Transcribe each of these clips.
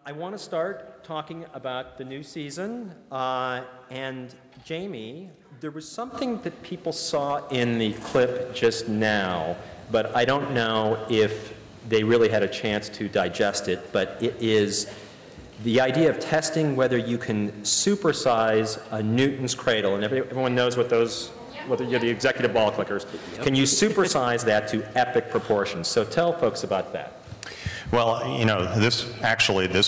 I want to start talking about the new season. And Jamie, there was something that people saw in the clip just now, but I don't know if they really had a chance to digest it, but it is the idea of testing whether you can supersize a Newton's cradle. And everyone knows what those, you're the executive ball clickers. Can you supersize that to epic proportions? So tell folks about that. Well, you know, this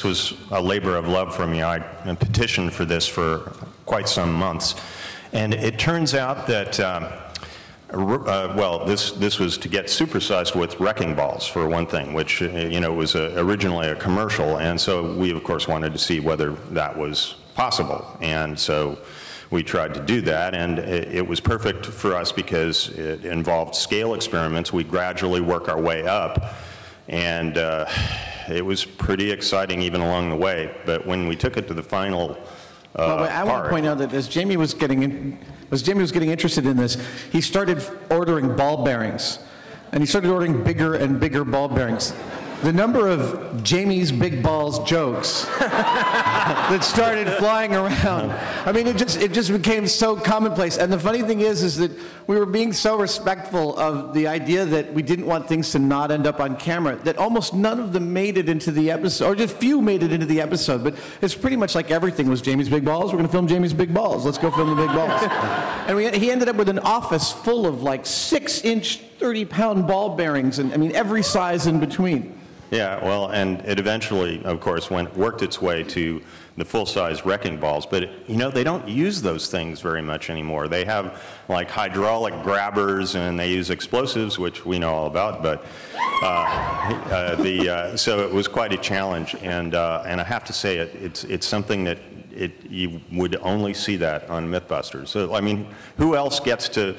was a labor of love for me. I petitioned for this for quite some months. And it turns out that, well, this was to get supersized with wrecking balls, for one thing, which, you know, was originally a commercial. And so we, of course, wanted to see whether that was possible. And so we tried to do that, and it was perfect for us because it involved scale experiments. We gradually work our way up. And it was pretty exciting even along the way. But when we took it to the final I want to point out that as Jamie was getting interested in this, he started ordering ball bearings. And he started ordering bigger and bigger ball bearings. The number of Jamie's big balls jokes that started flying around. I mean, it just became so commonplace. And the funny thing is that we were being so respectful of the idea that we didn't want things to not end up on camera, that almost none of them made it into the episode, or just few made it into the episode. But it's pretty much like everything was Jamie's big balls. We're going to film Jamie's big balls. Let's go film the big balls. And he ended up with an office full of like 6-inch, 30-pound ball bearings, and I mean every size in between. Yeah, well, and it eventually, of course, worked its way to the full-size wrecking balls. But, you know, they don't use those things very much anymore. They have, like, hydraulic grabbers, and they use explosives, which we know all about. But so it was quite a challenge. And I have to say, it's something that you would only see that on Mythbusters. So, I mean, who else gets to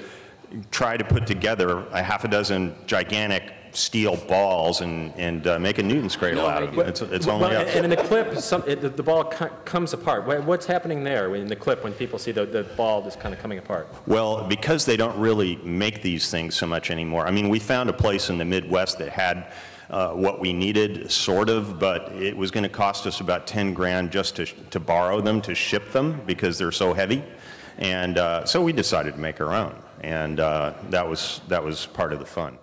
try to put together a half a dozen gigantic steel balls and make a Newton's cradle out of it? It's only up. And in the clip, the ball comes apart. What's happening there in the clip when people see the ball just kind of coming apart? Well, because they don't really make these things so much anymore. I mean, we found a place in the Midwest that had what we needed, sort of, but it was going to cost us about 10 grand just to borrow them, to ship them, because they're so heavy. And so we decided to make our own. And that was part of the fun.